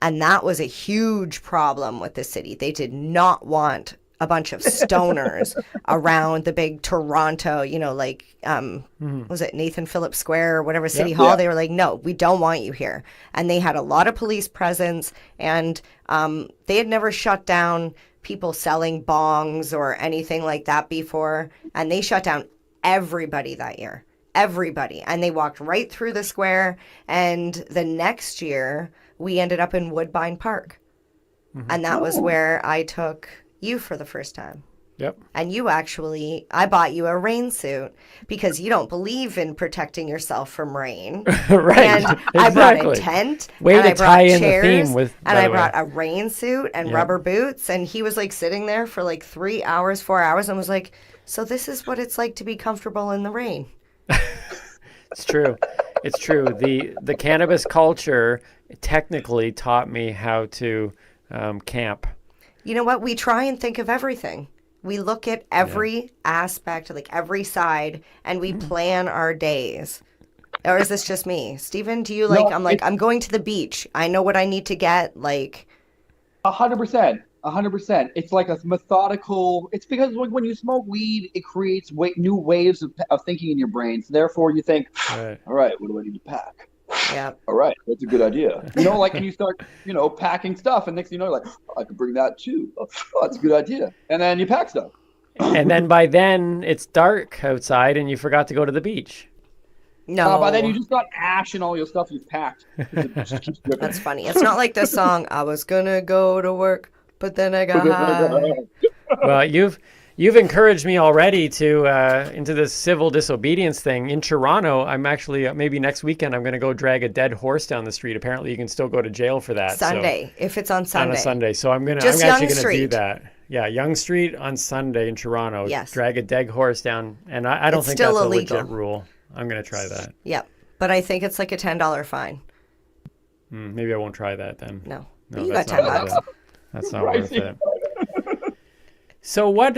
And that was a huge problem with the city. They did not want a bunch of stoners around the big Toronto, was it Nathan Phillips Square or whatever, City Hall? They were like, no, we don't want you here. And they had a lot of police presence, and they had never shut down people selling bongs or anything like that before. And they shut down everybody that year. Everybody. And they walked right through the square. And the next year, we ended up in Woodbine Park. And that was where I took you for the first time. Yep. And I bought you a rain suit because you don't believe in protecting yourself from rain. Right. And exactly. I brought a tent. Way and to I brought tie in chairs, the theme with. And I brought a rain suit and rubber boots. And he was sitting there for 3 hours, 4 hours, and was like, so this is what it's like to be comfortable in the rain. It's true. It's true. The cannabis culture technically taught me how to camp. You know what? We try and think of everything. We look at every aspect, every side, and we plan our days. Or is this just me? Steven, do you I'm going to the beach. I know what I need to get. 100%. 100%. It's like a methodical. It's because when you smoke weed, it creates new waves of thinking in your brain. So therefore, you think, all right, what do I need to pack? Yeah. All right, that's a good idea. And you start, packing stuff, and next thing you know, you're like, I could bring that too. Oh, that's a good idea. And then you pack stuff. And then by then it's dark outside, and you forgot to go to the beach. No. By then you just got ash in all your stuff you've packed. That's funny. It's not like the song, I was gonna go to work, but then I got high. Well, you've encouraged me already to into this civil disobedience thing. In Toronto, I'm actually, maybe next weekend, I'm going to go drag a dead horse down the street. Apparently, you can still go to jail for that. Sunday, if it's on Sunday. On a Sunday. So I'm actually going to do that. Yeah, Yonge Street on Sunday in Toronto. Yes. Drag a dead horse down. And I don't think that's illegal. A legit rule. I'm going to try that. Yep. But I think it's a $10 fine. Maybe I won't try that then. No you got $10. That's not worth it. So what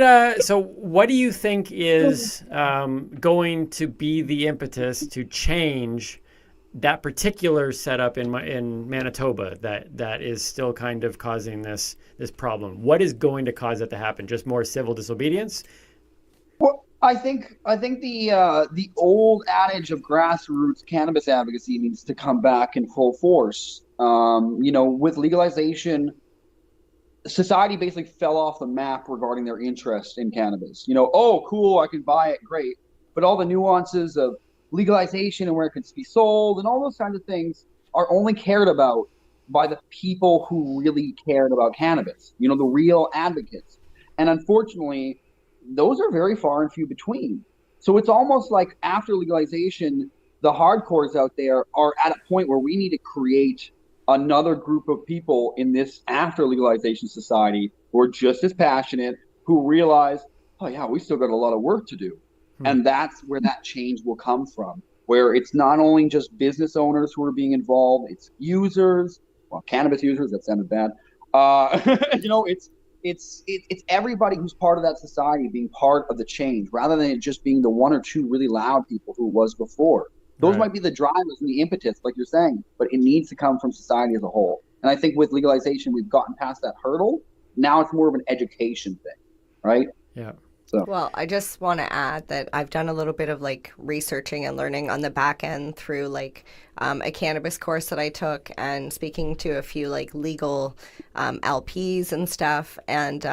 do you think is going to be the impetus to change that particular setup in Manitoba that is still kind of causing this problem? What is going to cause that to happen? Just more civil disobedience? Well, I think the old adage of grassroots cannabis advocacy needs to come back in full force. With legalization, society basically fell off the map regarding their interest in cannabis. Oh, cool, I can buy it, great. But all the nuances of legalization and where it can be sold and all those kinds of things are only cared about by the people who really cared about cannabis, the real advocates. And unfortunately, those are very far and few between. So it's almost like after legalization, the hardcores out there are at a point where we need to create another group of people in this after legalization society who are just as passionate, who realize, oh yeah, we still got a lot of work to do. And that's where that change will come from, where it's not only just business owners who are being involved, it's users, cannabis users, that sounded bad. It's everybody who's part of that society being part of the change, rather than it just being the one or two really loud people who it was before. Those might be the drivers and the impetus, like you're saying, but it needs to come from society as a whole. And I think with legalization, we've gotten past that hurdle. Now it's more of an education thing, right? Yeah. So Well, I just want to add that I've done a little bit of like researching and learning on the back end through like a cannabis course that I took and speaking to a few like legal LPs and stuff and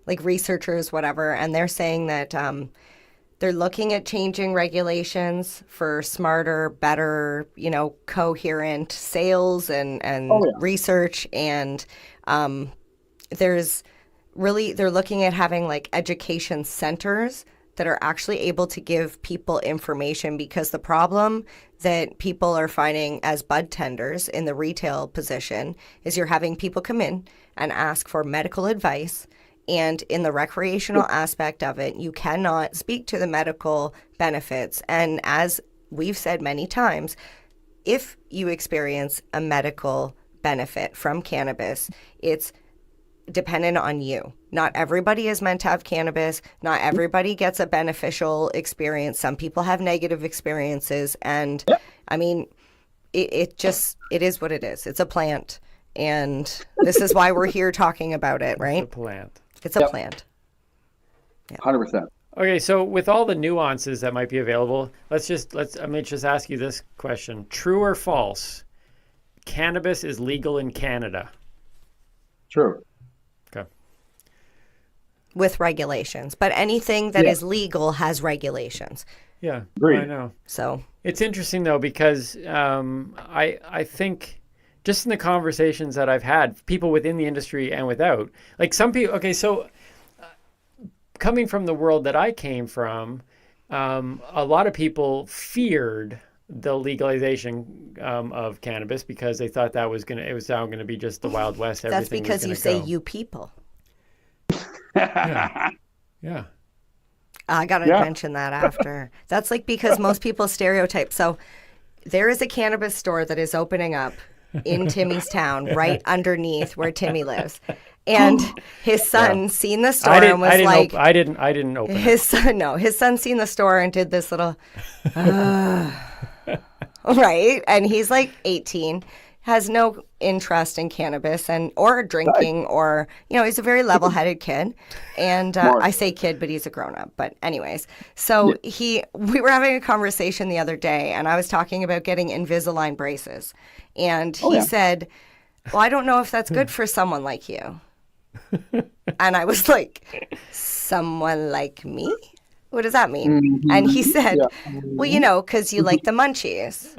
like researchers, whatever. And they're saying that they're looking at changing regulations for smarter, better, coherent sales and research. And they're looking at having like education centers that are actually able to give people information, because the problem that people are finding as bud tenders in the retail position is you're having people come in and ask for medical advice. And in the recreational aspect of it, you cannot speak to the medical benefits. And as we've said many times, if you experience a medical benefit from cannabis, it's dependent on you. Not everybody is meant to have cannabis. Not everybody gets a beneficial experience. Some people have negative experiences. And I mean, it is what it is. It's a plant. And this is why we're here talking about it, right? It's a plant. It's a plant. 100%. Okay, so with all the nuances that might be available, let me just ask you this question. True or false? Cannabis is legal in Canada. True. Okay. With regulations. But anything that is legal has regulations. Yeah, Agreed. I know. So It's interesting though, because I think just in the conversations that I've had, people within the industry and without, like some people, okay, so coming from the world that I came from, a lot of people feared the legalization of cannabis because they thought it was now going to be just the Wild West. that's because you say you people. Yeah. I got to mention that after. That's like because most people stereotype. So there is a cannabis store that is opening up in Timmy's town, right underneath where Timmy lives. And his son seen the store and was like, I didn't open his son seen the store and did this little, right. And he's like 18, has no interest in cannabis or drinking or, he's a very level-headed kid. And I say kid, but he's a grown-up. But anyways, so we were having a conversation the other day and I was talking about getting Invisalign braces. And he said, well, I don't know if that's good for someone like you. And I was like, someone like me? What does that mean? Mm-hmm. And he said, well, because you like the munchies.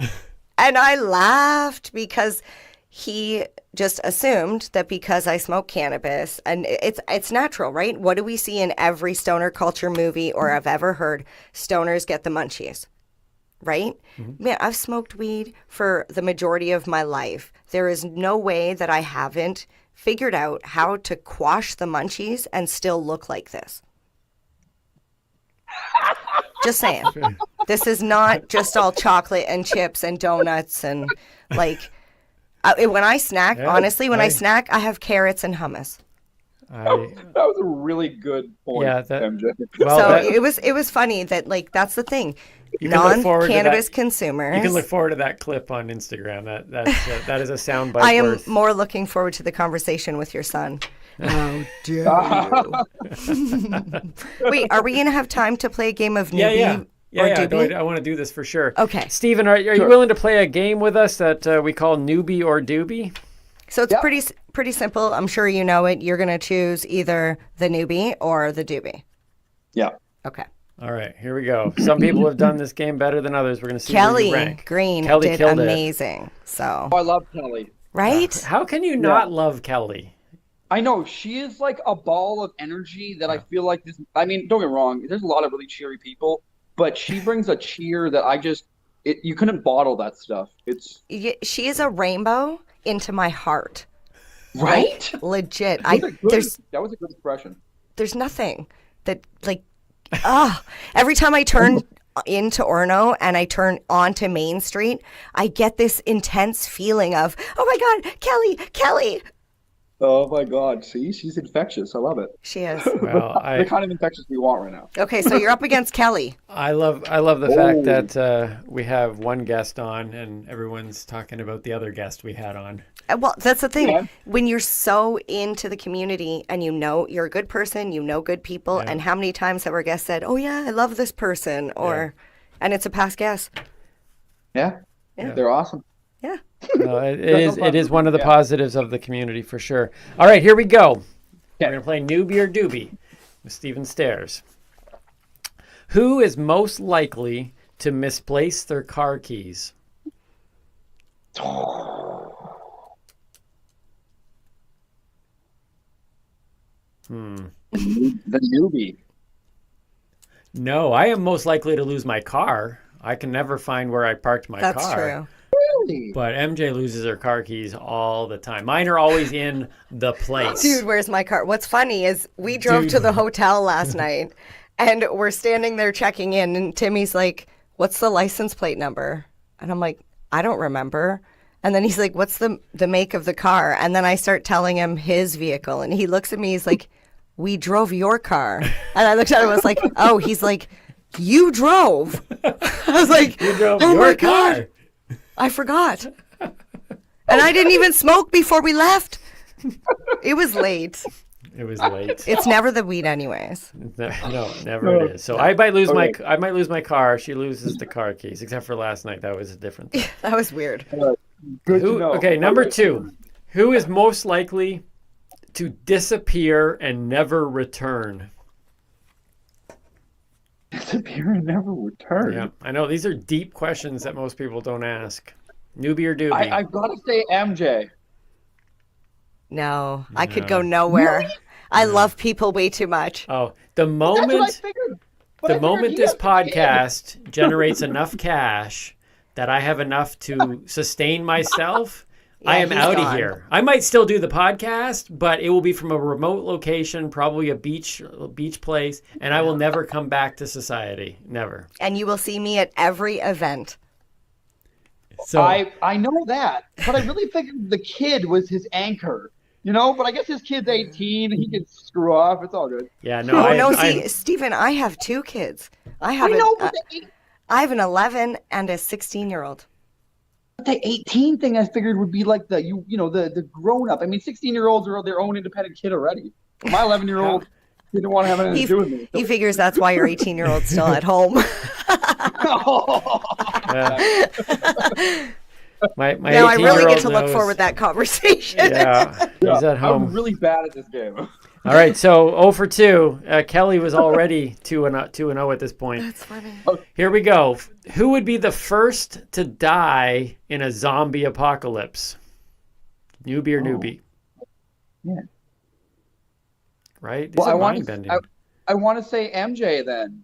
And I laughed because he just assumed that because I smoke cannabis, and it's natural, right? What do we see in every stoner culture movie or I've ever heard? Stoners get the munchies, right? Mm-hmm. Man, I've smoked weed for the majority of my life. There is no way that I haven't figured out how to quash the munchies and still look like this. Just saying. This is not just all chocolate and chips and donuts and like when I snack, honestly, I snack, I have carrots and hummus. That was a really good point, MJ. Well, it was funny that like that's the thing. Non-cannabis consumers. You can look forward to that clip on Instagram. That is a soundbite. I am more looking forward to the conversation with your son. How dare you? Wait, are we going to have time to play a game of Noobie or Doobie? I want to do this for sure. Okay. Stephen, are you willing to play a game with us that we call Noobie or Doobie? So it's pretty simple. I'm sure you know it. You're going to choose either the Noobie or the Doobie. Yeah. Okay. All right, here we go. Some people have done this game better than others. We're going to see Kelly where you rank. Green Kelly did amazing. So I love Kelly. Right? How can you not love Kelly? I know. She is like a ball of energy that I feel like this. I mean, don't get me wrong. There's a lot of really cheery people, but she brings a cheer that you couldn't bottle that stuff. She is a rainbow into my heart. Right? Like, legit. That was a good expression. There's nothing that like every time I turn into Orono and I turn onto Main Street, I get this intense feeling of, oh my God, Kelly. Oh my God! See, she's infectious. I love it. She is. Well, The kind of infectious we want right now. Okay, so you're up against Kelly. I love the fact that we have one guest on and everyone's talking about the other guest we had on. Well, that's the thing. Yeah. When you're so into the community and you know you're a good person, you know good people, and how many times have our guests said, "Oh yeah, I love this person," and it's a past guest. Yeah, they're awesome. Yeah. It is one of the positives of the community for sure. All right, here we go. We're going to play Noobie or Doobie with Steven Stairs. Who is most likely to misplace their car keys? The newbie. No, I am most likely to lose my car. I can never find where I parked my car. That's true. Really? But MJ loses her car keys all the time. Mine are always in the place. Dude, where's my car? What's funny is we drove to the hotel last night and we're standing there checking in and Timmy's like, "What's the license plate number?" And I'm like, "I don't remember." And then he's like, "What's the make of the car?" And then I start telling him his vehicle and he looks at me, he's like, "We drove your car." And I looked at him and was like, "Oh," he's like, "You drove." I was like, You drove "Oh your my car. God, I forgot." And I didn't even smoke before we left. It was late. It was late. It's never the weed anyways. No, never it is. So I might lose my car. She loses the car keys, except for last night. That was a different thing. That was weird. Good to know. Okay, number 2. Who is most likely to disappear and never return? Disappear and never return. Yeah, I know these are deep questions that most people don't ask. Newbie or doobie? I've got to say MJ. No, I could go nowhere. Really? I love people way too much. Oh, the That's what I moment figured. But I the figured moment he this has a kid. podcast generates enough cash that I have enough to sustain myself, I am he's out of gone. here. I might still do the podcast, but it will be from a remote location, probably a beach place, and I will never come back to society. Never. And you will see me at every event. So I know that, but I really figured the kid was his anchor. You know, but I guess his kid's 18. He can screw off. It's all good. yeah, no. Stephen, I have 2 kids. I have I have an 11 and a 16-year-old. The 18 thing I figured would be like the grown up. I mean, 16-year-olds are their own independent kid already. My 11-year-old didn't want to have anything to do with me. He figures that's why your 18-year-old's still at home. My Now I really get to 18-year-old look knows- forward to that conversation. Yeah, he's at home. I'm really bad at this game. All right, so 0 for 2. Kelly was already 2-0 at this point. That's funny. Here we go. Who would be the first to die in a zombie apocalypse? Newbie or newbie? Yeah. Right? These Well, are I want mind-bending. I want to say MJ then.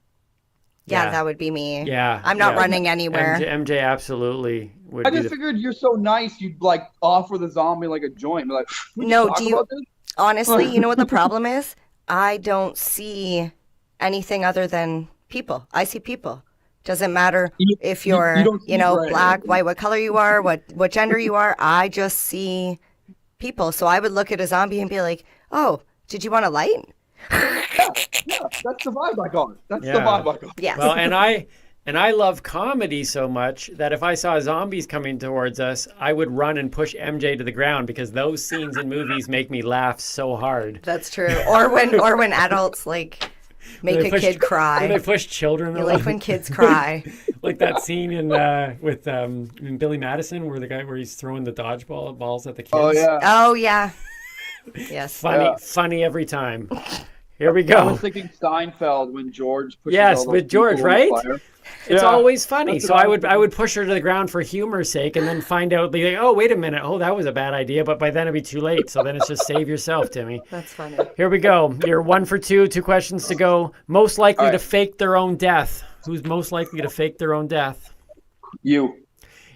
Yeah, Yeah. that would be me. Yeah. I'm not yeah. running anywhere. MJ absolutely would I be just figured you're so nice, you'd like offer the zombie like a joint. Be like, "We No, talk do you- about this?" Honestly, you know what the problem is? I don't see anything other than people. I see people. Doesn't matter if you're, you don't see gray. black, white, what color you are, what gender you are. I just see people. So I would look at a zombie and be like, "Oh, did you want a light?" Yeah, that's the vibe I got. That's Yeah. the vibe I got. Yes. Well, and I love comedy so much that if I saw zombies coming towards us, I would run and push MJ to the ground because those scenes in movies make me laugh so hard. That's true. Or when adults like make When a they push- kid cry. When they push children. You like when kids cry. Like that scene in Billy Madison where he's throwing the dodgeball balls at the kids. Oh yeah. Oh yeah. Yes. Funny every time. Here we I go. was thinking Steinfeld when George pushes Yes, all those with George, people in the right? fire. It's Yeah. always funny. That's So what I would push her to the ground for humor's sake, and then find out like, oh, wait a minute, oh, that was a bad idea. But by then it'd be too late. So then it's just save yourself, Timmy. That's funny. Here we go. You're 1 for 2. 2 questions to go. Most likely to fake their own death. Who's most likely to fake their own death? You.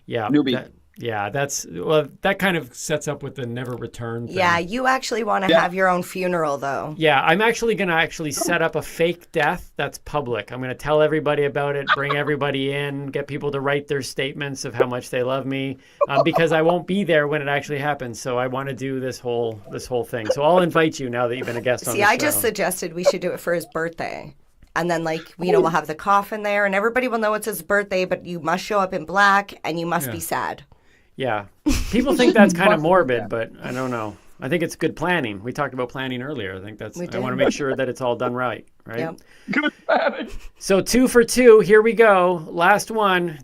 Yeah. Newbie. Yeah, that kind of sets up with the never return thing. Yeah, you actually want to have your own funeral, though. Yeah, I'm actually going to set up a fake death that's public. I'm going to tell everybody about it, bring everybody in, get people to write their statements of how much they love me, because I won't be there when it actually happens. So I want to do this whole thing. So I'll invite you now that you've been a guest on the show. See, I just suggested we should do it for his birthday. And then, we'll have the coffin there, and everybody will know it's his birthday, but you must show up in black, and you must be sad. Yeah. People think that's kind of morbid, but I don't know. I think it's good planning. We talked about planning earlier. I think I want to make sure that it's all done right? Yep. Good planning. So 2 for 2. Here we go. Last one.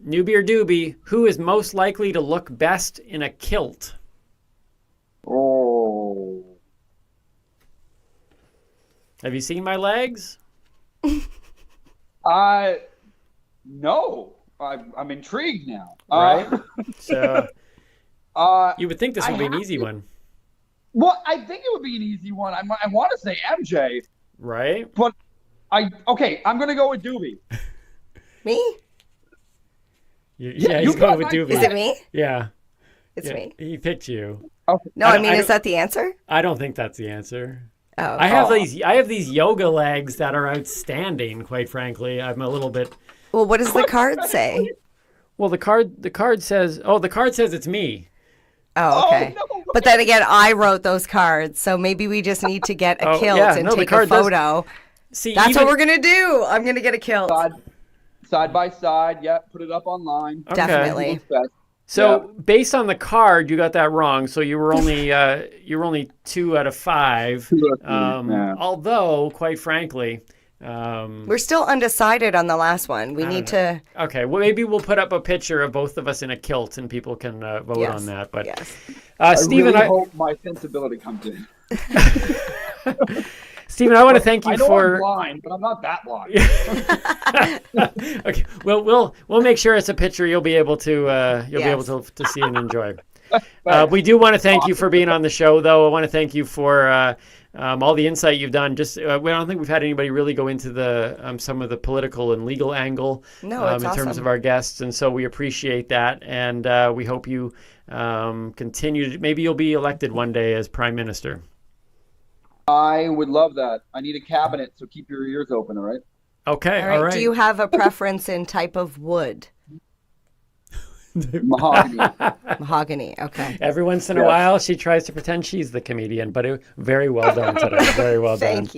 Noobie or Doobie, who is most likely to look best in a kilt? Oh. Have you seen my legs? No. I'm intrigued now. Right? So you would think this would be an easy one. Well, I think it would be an easy one. I want to say MJ. Right? But I'm going to go with Doobie. Me? He's going with Doobie. Is it me? Yeah. It's me. He picked you. Okay. No, is that the answer? I don't think that's the answer. Oh. I have these yoga legs that are outstanding, quite frankly. I'm a little bit. Well, what does the card say? Well, the card says it's me. Oh, okay. Oh, no. But then again, I wrote those cards, so maybe we just need to get a kilt and take a photo. See, that's what we're gonna do. I'm gonna get a kilt. Side by side, put it up online. Okay. Definitely. So based on the card, you got that wrong. So you were only 2 out of 5. Although, quite frankly, we're still undecided on the last one. We need to. Okay, well maybe we'll put up a picture of both of us in a kilt, and people can vote on that. But Stephen, I hope my sensibility comes in. Stephen, I want to thank you for. I'm blind, but I'm not that blind. Okay, well, we'll make sure it's a picture you'll be able to be able to see and enjoy. We do want to thank you for being on the show, though. I want to thank you for all the insight you've done. Just I don't think we've had anybody really go into the some of the political and legal angle in terms of our guests, and so we appreciate that, and we hope you continue. Maybe you'll be elected one day as Prime Minister. I would love that. I need a cabinet, so keep your ears open, all right? Okay, all right. Do you have a preference in type of wood? Mahogany. Mahogany, okay. Every once in a while, she tries to pretend she's the comedian, but very well done today. Very well done. Thank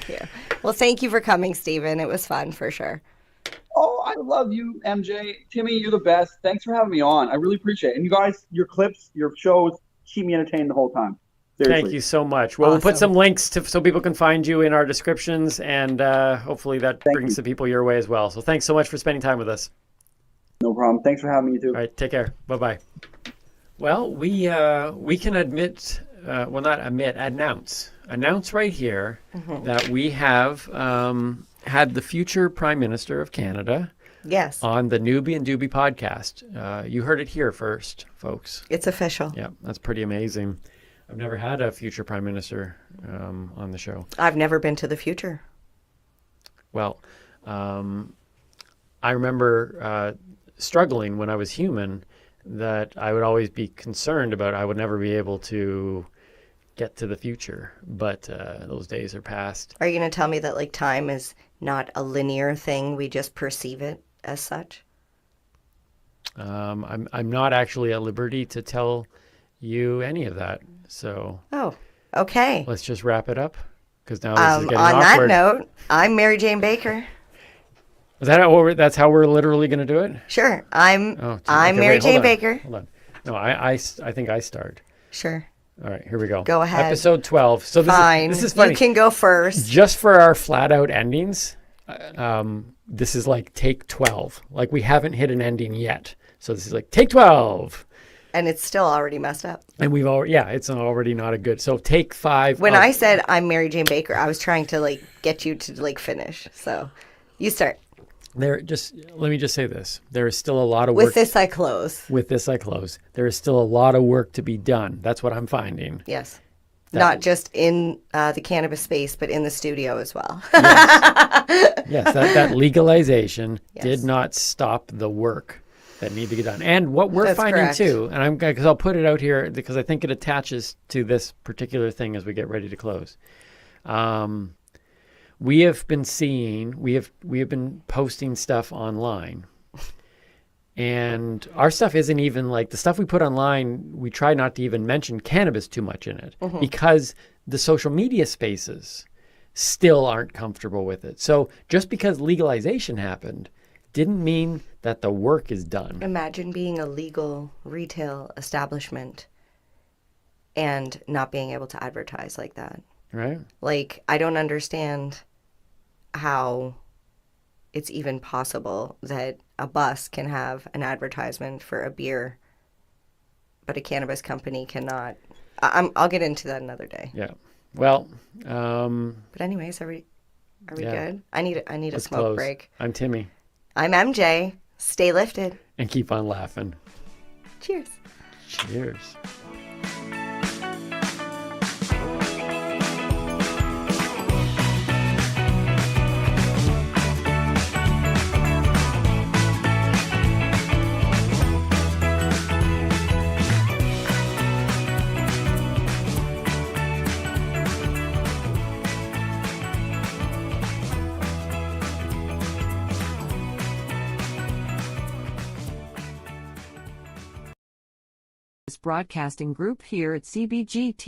you. Well, thank you for coming, Stephen. It was fun, for sure. Oh, I love you, MJ. Timmy, you're the best. Thanks for having me on. I really appreciate it. And you guys, your clips, your shows, keep me entertained the whole time. Seriously. Thank you so much. Well, We'll put some links so people can find you in our descriptions, and hopefully that brings the people your way as well. So thanks so much for spending time with us. No problem. Thanks for having me, too. All right, take care. Bye-bye. Well, we can announce right here that we have had the future Prime Minister of Canada on the Noobie and Doobie podcast. You heard it here first, folks. It's official. Yeah, that's pretty amazing. I've never had a future Prime Minister on the show. I've never been to the future. Well, I remember struggling when I was human that I would always be concerned about I would never be able to get to the future. But those days are past. Are you going to tell me that time is not a linear thing? We just perceive it as such? I'm not actually at liberty to tell you any of that. So. Oh, okay. Let's just wrap it up because now this is getting on awkward. That note, I'm Mary Jane Baker. Is that that's how we're literally going to do it? Sure. I'm Mary Jane Baker. Hold on. No, I think I start. Sure. All right, here we go. Go ahead. Episode 12. So this is funny. You can go first. Just for our flat out endings, this is like take 12. Like we haven't hit an ending yet. So this is like take 12. And it's still already messed up. And it's already not a good. So take 5. When I said I'm Mary Jane Baker, I was trying to get you to finish. So you start. Let me just say this. There is still a lot of work. With this I close. There is still a lot of work to be done. That's what I'm finding. Yes. Not just in the cannabis space, but in the studio as well. Yes, that legalization did not stop the work. that need to get done. And what we're That's finding correct. too, and because I'll put it out here because I think it attaches to this particular thing as we get ready to close. We have been seeing, we have been posting stuff online, and our stuff isn't even like the stuff we put online. We try not to even mention cannabis too much in it because the social media spaces still aren't comfortable with it. So just because legalization happened didn't mean that the work is done. Imagine being a legal retail establishment and not being able to advertise like that. Right? Like, I don't understand how it's even possible that a bus can have an advertisement for a beer, but a cannabis company cannot. I'll get into that another day. Yeah. Well, But anyways, are we Yeah. good? I need a let's smoke close. break. I'm Timmy, I'm MJ. Stay lifted. and keep on laughing. Cheers. Cheers. This broadcasting group here at CBGT